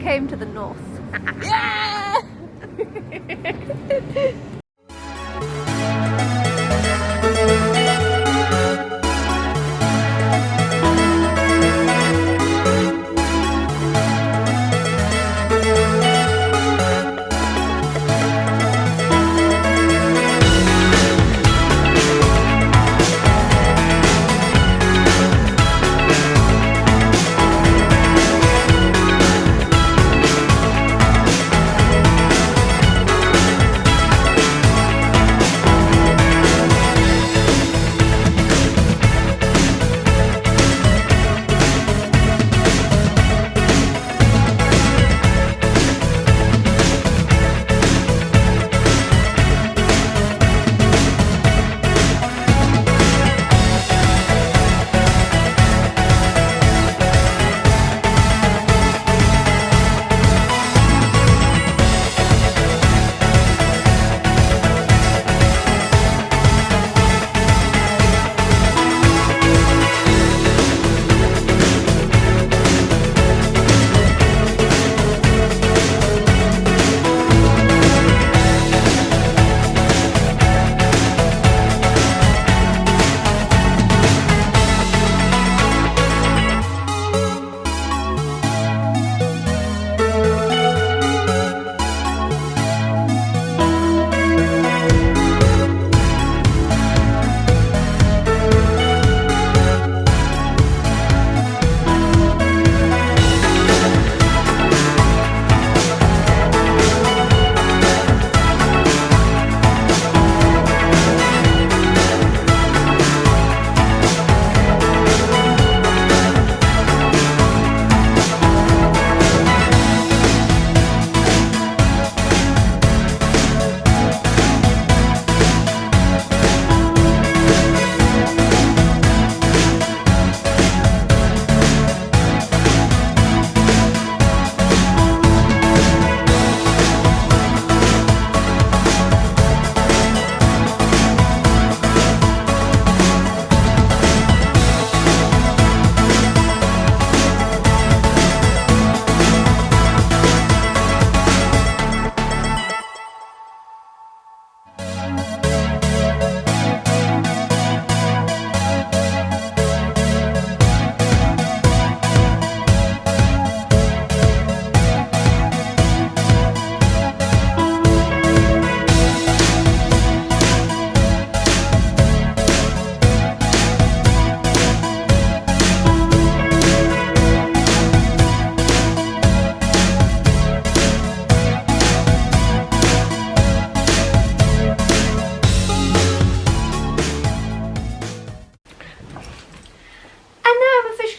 came to the north. Yeah!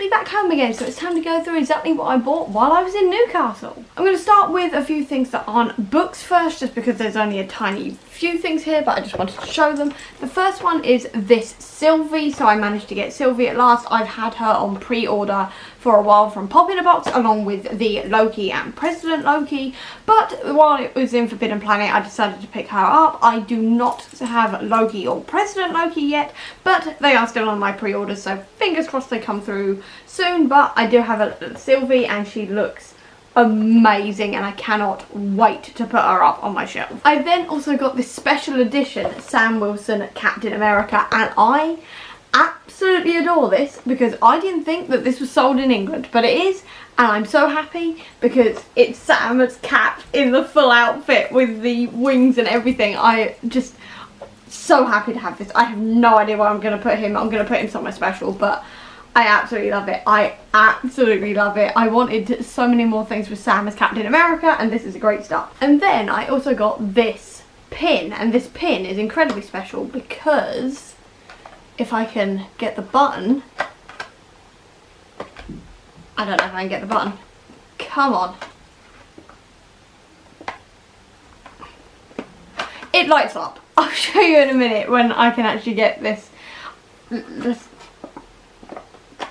Back home again, so it's time to go through exactly what I bought while I was in Newcastle. I'm going to start with a few things that aren't books first, just because there's only a tiny few things here, but I just wanted to show them. The first one is this Sylvie, so I managed to get Sylvie at last. I've had her on pre-order for a while from Pop in a Box, along with the Loki and President Loki, but while it was in Forbidden Planet I decided to pick her up. I do not have Loki or President Loki yet, but they are still on my pre-orders, so fingers crossed they come through soon. But I do have a Sylvie and she looks amazing and I cannot wait to put her up on my shelf. I then also got this special edition Sam Wilson Captain America, and I absolutely adore this because I didn't think that this was sold in England, but it is, and I'm so happy because it's Sam as Cap in the full outfit with the wings and everything. I just so happy to have this. I have no idea where I'm going to put him. I'm going to put him somewhere special, but I absolutely love it. I absolutely love it. I wanted so many more things with Sam as Captain America, and this is a great start. And then I also got this pin, and this pin is incredibly special because if I can get the button, I don't know if I can get the button. Come on. It lights up. I'll show you in a minute when I can actually get this.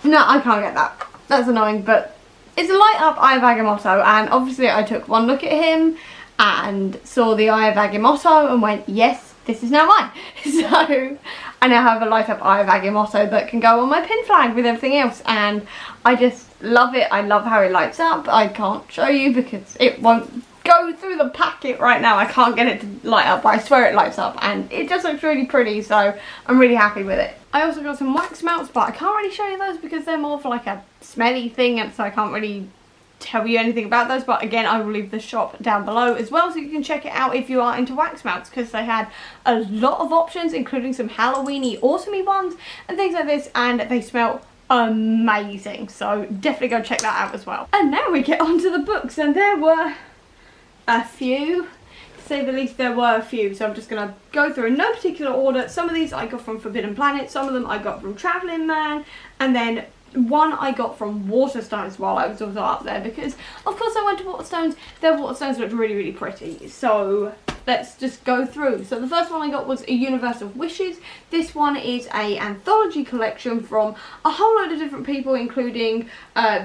No, I can't get that. That's annoying, but it's a light up Eye of Agamotto, and obviously I took one look at him and saw the Eye of Agamotto and went, yes, this is now mine. So I now have a light up eye of Agamotto that can go on my pin flag with everything else, and I just love it. I love how it lights up. I can't show you because it won't go through the packet right now. I can't get it to light up, but I swear it lights up and it just looks really pretty, so I'm really happy with it. I also got some wax melts, but I can't really show you those because they're more for like a smelly thing, and so I can't really tell you anything about those. But again, I will leave the shop down below as well, so you can check it out if you are into wax melts, because they had a lot of options, including some Halloweeny, autumny ones and things like this, and they smell amazing, so definitely go check that out as well. And now we get on to the books, and there were a few, to say the least. There were a few, so I'm just going to go through in no particular order. Some of these I got from Forbidden Planet, some of them I got from Travelling Man, and then one I got from Waterstones while I was also up there, because of course I went to Waterstones. Their Waterstones looked really, really pretty, so let's just go through. So the first one I got was A Universe of Wishes. This one is a anthology collection from a whole load of different people, including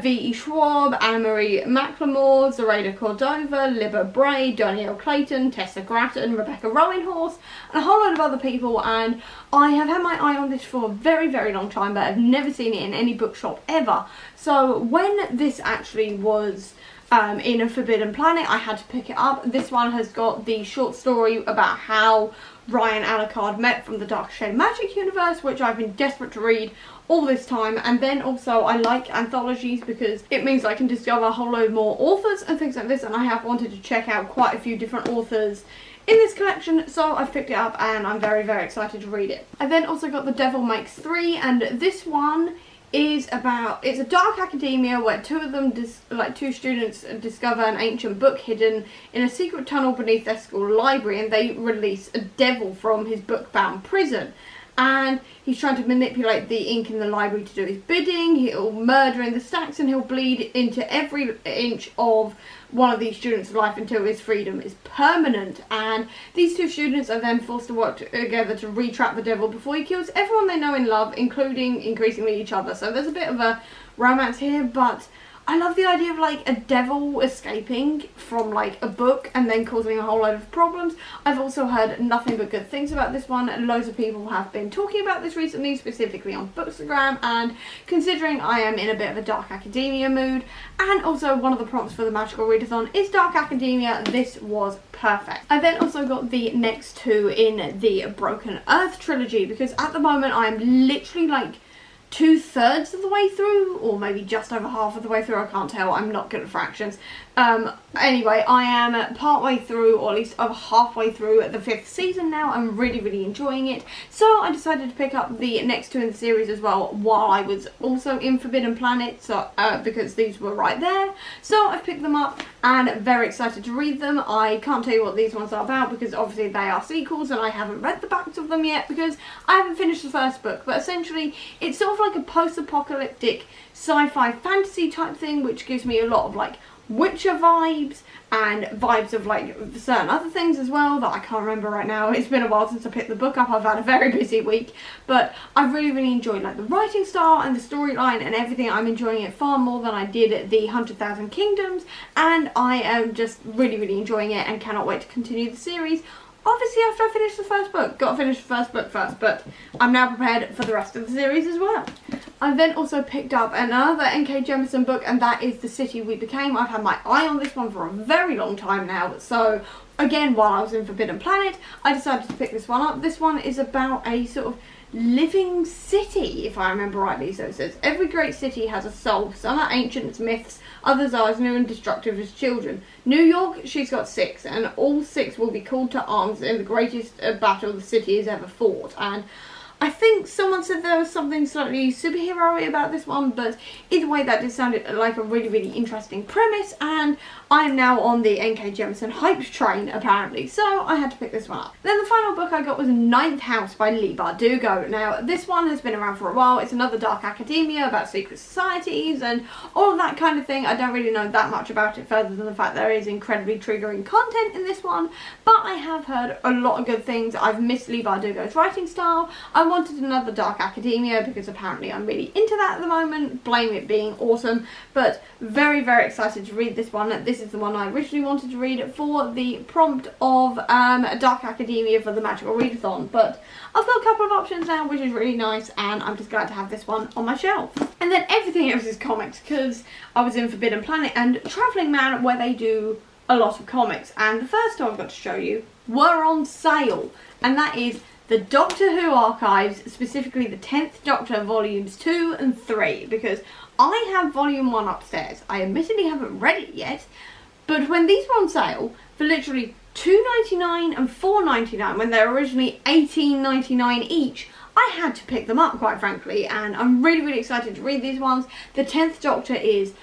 V.E. Schwab, Anna-Marie McLemore, Zoraida Cordova, Libba Bray, Danielle Clayton, Tessa Grattan, Rebecca Rowanhorse, and a whole load of other people. And I have had my eye on this for a very, very long time, but I've never seen it in any bookshop ever. So when this actually was in a Forbidden Planet, I had to pick it up. This one has got the short story about how Ryan Alucard met from the Dark Shade Magic universe, which I've been desperate to read all this time. And then also I like anthologies because it means I can discover a whole load more authors and things like this, and I have wanted to check out quite a few different authors in this collection, so I've picked it up and I'm very, very excited to read it. I then also got The Devil Makes Three, and this one is about, it's a dark academia where two students discover an ancient book hidden in a secret tunnel beneath their school library, and they release a devil from his book-bound prison. And he's trying to manipulate the ink in the library to do his bidding. He'll murder in the stacks, and he'll bleed into every inch of one of these students' life until his freedom is permanent. And these two students are then forced to work together to re-trap the devil before he kills everyone they know and love, including increasingly each other. So there's a bit of a romance here, but I love the idea of like a devil escaping from like a book and then causing a whole load of problems. I've also heard nothing but good things about this one. Loads of people have been talking about this recently, specifically on Bookstagram, and considering I am in a bit of a dark academia mood, and also one of the prompts for the Magical Readathon is dark academia, this was perfect. I then also got the next two in the Broken Earth trilogy, because at the moment I am literally like 2/3 of the way through, or maybe just over half of the way through, I can't tell, I'm not good at fractions. Anyway, I am part way through, or at least over halfway through the 5th season now. I'm really, really enjoying it. So I decided to pick up the next two in the series as well while I was also in Forbidden Planet, so because these were right there. So I've picked them up and very excited to read them. I can't tell you what these ones are about because obviously they are sequels and I haven't read the backs of them yet because I haven't finished the first book. But essentially it's sort of like a post-apocalyptic sci-fi fantasy type thing, which gives me a lot of like Witcher vibes and vibes of like certain other things as well that I can't remember right now. It's been a while since I picked the book up. I've had a very busy week, but I've really, really enjoyed like the writing style and the storyline and everything. I'm enjoying it far more than I did the 100,000 Kingdoms, and I am just really, really enjoying it and cannot wait to continue the series. Obviously after I finish the first book. Got to finish the first book first, but I'm now prepared for the rest of the series as well. I then also picked up another N.K. Jemisin book, and that is The City We Became. I've had my eye on this one for a very long time now, so again, while I was in Forbidden Planet, I decided to pick this one up. This one is about a sort of living city, if I remember rightly. So it says, every great city has a soul. Some are ancient as myths, others are as new and destructive as children. New York, she's got 6, and all 6 will be called to arms in the greatest battle the city has ever fought. And I think someone said there was something slightly superhero-y about this one, but either way that did sound like a really, really interesting premise, and I'm now on the N.K. Jemisin hype train apparently, so I had to pick this one up. Then the final book I got was Ninth House by Leigh Bardugo. Now this one has been around for a while. It's another dark academia about secret societies and all of that kind of thing. I don't really know that much about it further than the fact there is incredibly triggering content in this one, but I have heard a lot of good things. I've missed Leigh Bardugo's writing style. I've I wanted another Dark Academia because apparently I'm really into that at the moment, blame it being autumn, but very, very excited to read this one. This is the one I originally wanted to read for the prompt of Dark Academia for the Magical Readathon, but I've got a couple of options now, which is really nice, and I'm just glad to have this one on my shelf. And then everything else is comics, because I was in Forbidden Planet and Travelling Man, where they do a lot of comics, and the first two I've got to show you were on sale, and that is the Doctor Who Archives, specifically the 10th Doctor Volumes 2 and 3, because I have Volume 1 upstairs. I admittedly haven't read it yet, but when these were on sale for literally $2.99 and $4.99 when they were originally $18.99 each, I had to pick them up, quite frankly, and I'm really, really excited to read these ones. The 10th Doctor is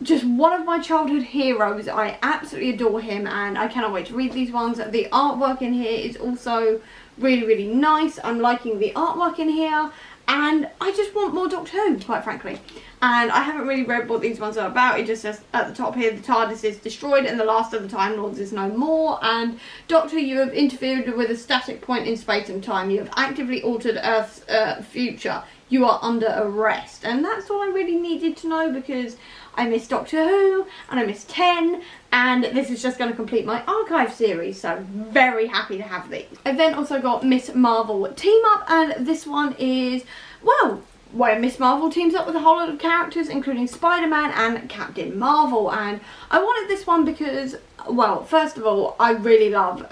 just one of my childhood heroes. I absolutely adore him, and I cannot wait to read these ones. The artwork in here is also really, really nice. I'm liking the artwork in here, and I just want more Doctor Who, quite frankly. And I haven't really read what these ones are about. It just says at the top here, the TARDIS is destroyed and the last of the Time Lords is no more. And Doctor, you have interfered with a static point in space and time. You have actively altered Earth's future. You are under arrest. And that's all I really needed to know, because I miss Doctor Who and I miss 10, and this is just going to complete my archive series, so very happy to have these. I then also got Miss Marvel Team Up, and this one is, well, where Miss Marvel teams up with a whole lot of characters, including Spider-Man and Captain Marvel. And I wanted this one because, well, first of all, I really love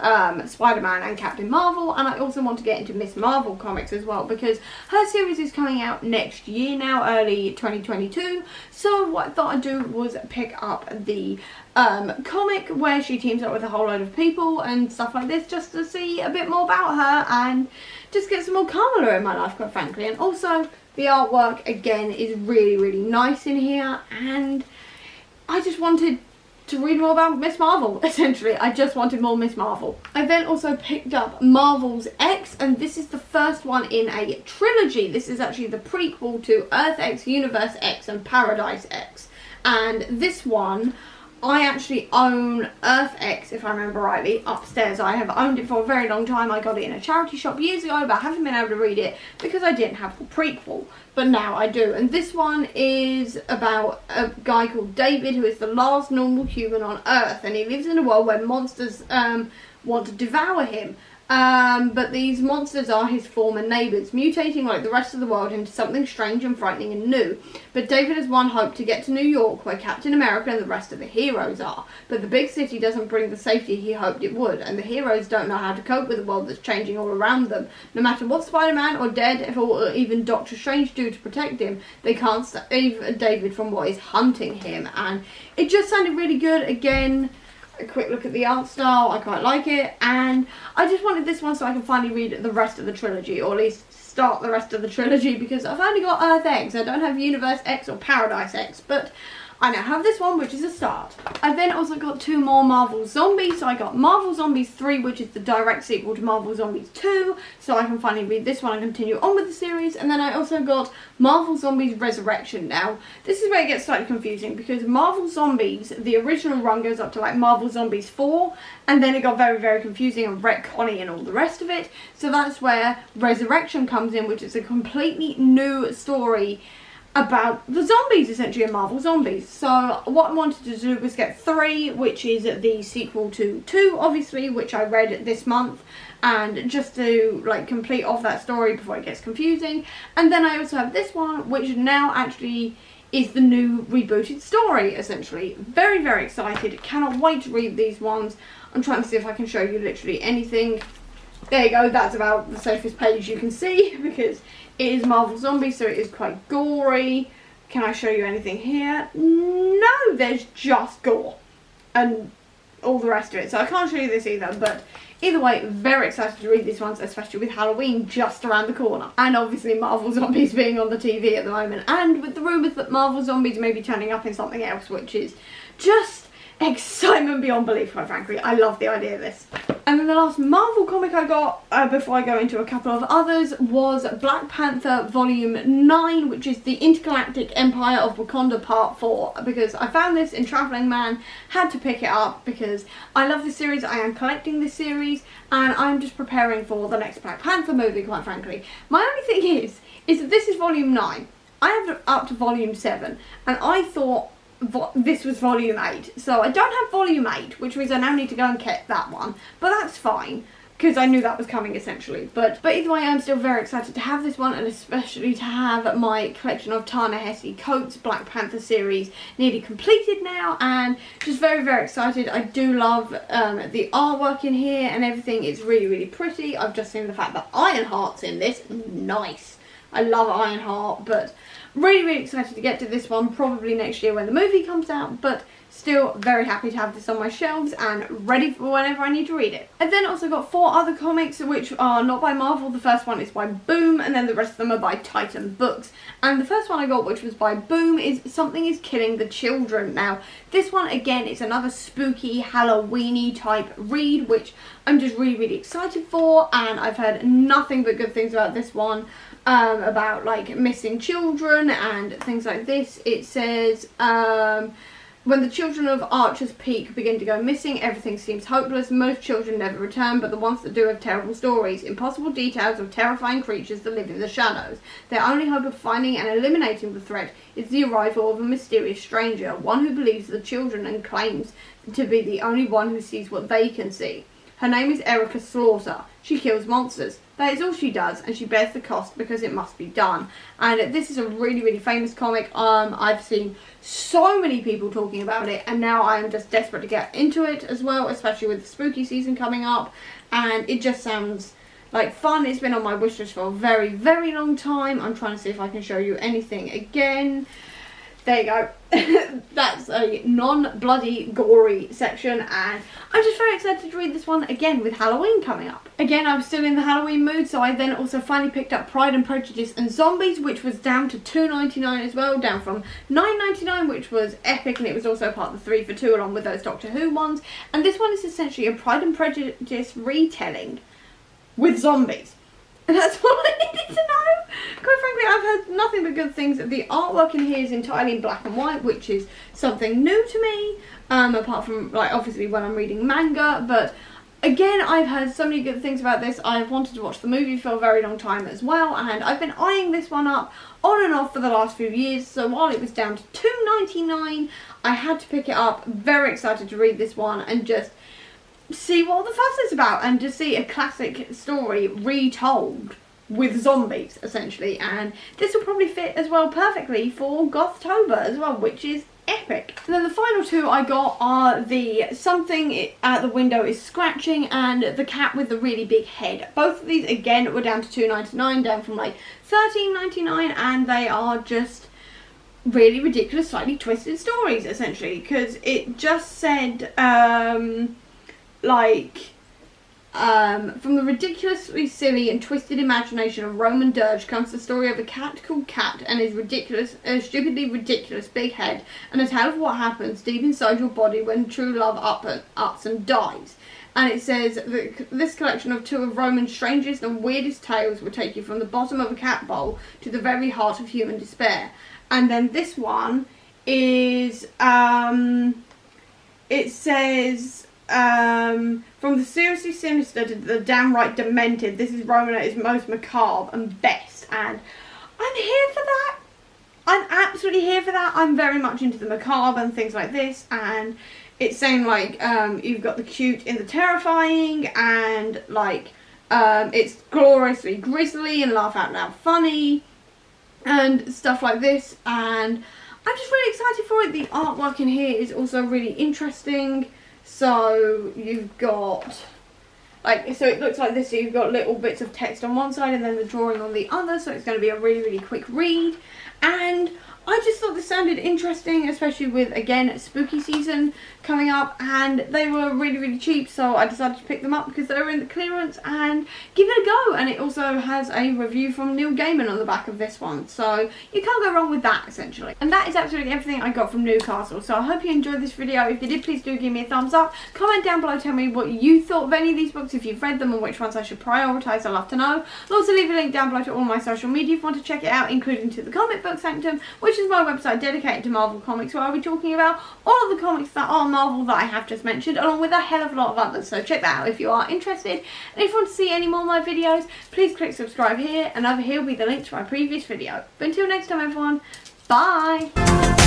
Spider-Man and Captain Marvel, and I also want to get into Miss Marvel comics as well, because her series is coming out next year now, early 2022, so what I thought I'd do was pick up the comic where she teams up with a whole load of people and stuff like this, just to see a bit more about her and just get some more colour in my life, quite frankly. And also, the artwork, again, is really, really nice in here, and I just wanted to read more about Miss Marvel, essentially. I just wanted more Miss Marvel. I then also picked up Marvel's X, and this is the first one in a trilogy. This is actually the prequel to Earth X, Universe X, and Paradise X. And this one, I actually own Earth X, if I remember rightly, upstairs. I have owned it for a very long time. I got it in a charity shop years ago, but I haven't been able to read it because I didn't have the prequel. But now I do. And this one is about a guy called David, who is the last normal human on Earth. And he lives in a world where monsters want to devour him. But these monsters are his former neighbours, mutating like the rest of the world into something strange and frightening and new. But David has one hope: to get to New York, where Captain America and the rest of the heroes are. But the big city doesn't bring the safety he hoped it would, and the heroes don't know how to cope with a world that's changing all around them. No matter what Spider-Man or Daredevil or even Doctor Strange do to protect him, they can't save David from what is hunting him. And it just sounded really good. Again, a quick look at the art style, I quite like it, and I just wanted this one so I can finally read the rest of the trilogy, or at least start the rest of the trilogy, because I've only got Earth X. I don't have Universe X or Paradise X, but I now have this one, which is a start. I then also got two more Marvel Zombies. So I got Marvel Zombies 3, which is the direct sequel to Marvel Zombies 2, so I can finally read this one and continue on with the series. And then I also got Marvel Zombies Resurrection. Now, this is where it gets slightly confusing, because Marvel Zombies, the original run goes up to like Marvel Zombies 4, and then it got very, very confusing and retconny and all the rest of it. So that's where Resurrection comes in, which is a completely new story about the zombies, essentially, in Marvel Zombies. So what I wanted to do was get 3, which is the sequel to 2, obviously, which I read this month, and just to like complete off that story before it gets confusing. And then I also have this one, which now actually is the new rebooted story, essentially. Very, very excited. Cannot wait to read these ones. I'm trying to see if I can show you literally anything. There you go, that's about the safest page you can see, because it is Marvel Zombies, so it is quite gory. Can I show you anything here? No, there's just gore and all the rest of it, so I can't show you this either. But either way, very excited to read these ones, especially with Halloween just around the corner, and obviously Marvel Zombies being on the TV at the moment, and with the rumours that Marvel Zombies may be turning up in something else, which is just excitement beyond belief, quite frankly. I love the idea of this. And then the last Marvel comic I got, before I go into a couple of others, was Black Panther Volume 9, which is the Intergalactic Empire of Wakanda Part 4, because I found this in Travelling Man, had to pick it up because I love this series, I am collecting this series, and I'm just preparing for the next Black Panther movie, quite frankly. My only thing is that this is Volume 9. I have up to Volume 7, and I thought this was Volume 8, so I don't have Volume 8, which means I now need to go and get that one, but that's fine, because I knew that was coming essentially, but either way I'm still very excited to have this one, and especially to have my collection of Ta-Nehisi Coates Black Panther series nearly completed now, and just very, very excited. I do love the artwork in here and everything. It's really, really pretty. I've just seen the fact that Ironheart's in this. Nice. I love Ironheart, but really, really excited to get to this one, probably next year when the movie comes out, but still very happy to have this on my shelves and ready for whenever I need to read it. I've then also got 4 other comics which are not by Marvel. The first one is by Boom, and then the rest of them are by Titan Books. And the first one I got, which was by Boom, is Something is Killing the Children. Now, this one, again, is another spooky, Halloweeny type read, which I'm just really, really excited for, and I've heard nothing but good things about this one. About like missing children and things like this. It says, when the children of Archer's Peak begin to go missing, everything seems hopeless. Most children never return, but the ones that do have terrible stories, impossible details of terrifying creatures that live in the shadows. Their only hope of finding and eliminating the threat is the arrival of a mysterious stranger, one who believes the children and claims to be the only one who sees what they can see. Her name is Erica Slaughter. She kills monsters. That is all she does, and she bears the cost because it must be done. And this is a really, really famous comic. I've seen so many people talking about it, and now I'm just desperate to get into it as well, especially with the spooky season coming up. And it just sounds like fun. It's been on my wish list for a very, very long time. I'm trying to see if I can show you anything again. There you go. That's a non-bloody gory section, and I'm just very excited to read this one again with Halloween coming up. Again, I'm still in the Halloween mood, so I then also finally picked up Pride and Prejudice and Zombies, which was down to $2.99 as well, down from $9.99, which was epic, and it was also part of the 3 for 2 along with those Doctor Who ones. And this one is essentially a Pride and Prejudice retelling with zombies. And that's all I needed to know. Quite frankly, I've heard nothing but good things. The artwork in here is entirely in black and white, which is something new to me, apart from, like, obviously when I'm reading manga. But again, I've heard so many good things about this. I've wanted to watch the movie for a very long time as well, and I've been eyeing this one up on and off for the last few years. So while it was down to $2.99, I had to pick it up. Very excited to read this one and just see what all the fuss is about, and just see a classic story retold with zombies essentially. And this will probably fit as well perfectly for Gothtober as well, which is epic. And then the final 2 I got are the Something at the Window is Scratching and The Cat with the Really Big Head. Both of these again were down to $2.99, down from like $13.99, and they are just really ridiculous, slightly twisted stories essentially, because it just said from the ridiculously silly and twisted imagination of Roman dirge comes the story of a cat called Cat and his stupidly ridiculous big head, and a tale of what happens deep inside your body when true love ups and dies. And it says that this collection of 2 of Roman's strangest and weirdest tales will take you from the bottom of a cat bowl to the very heart of human despair. And then this one is, it says, from the seriously sinister to the downright demented, this is Roman at his most macabre and best, and I'm here for that. I'm absolutely here for that. I'm very much into the macabre and things like this, and it's saying like you've got the cute in the terrifying, and like it's gloriously grisly and laugh out loud funny and stuff like this, and I'm just really excited for it. The artwork in here is also really interesting. So you've got, like, so it looks like this, so you've got little bits of text on one side and then the drawing on the other, so it's going to be a really, really quick read. and I just thought this sounded interesting, especially with, again, spooky season coming up, and they were really, really cheap, so I decided to pick them up because they were in the clearance and give it a go. And it also has a review from Neil Gaiman on the back of this one, so you can't go wrong with that, essentially. And that is absolutely everything I got from Newcastle, so I hope you enjoyed this video. If you did, please do give me a thumbs up. Comment down below, tell me what you thought of any of these books, if you've read them, and which ones I should prioritise. I'd love to know. I'll also leave a link down below to all my social media if you want to check it out, including to the Comic Book Sanctum, which is my website dedicated to Marvel Comics, where I'll be talking about all of the comics that are Marvel that I have just mentioned, along with a hell of a lot of others, so check that out if you are interested. And if you want to see any more of my videos, please click subscribe here, and over here will be the link to my previous video. But until next time, everyone, bye!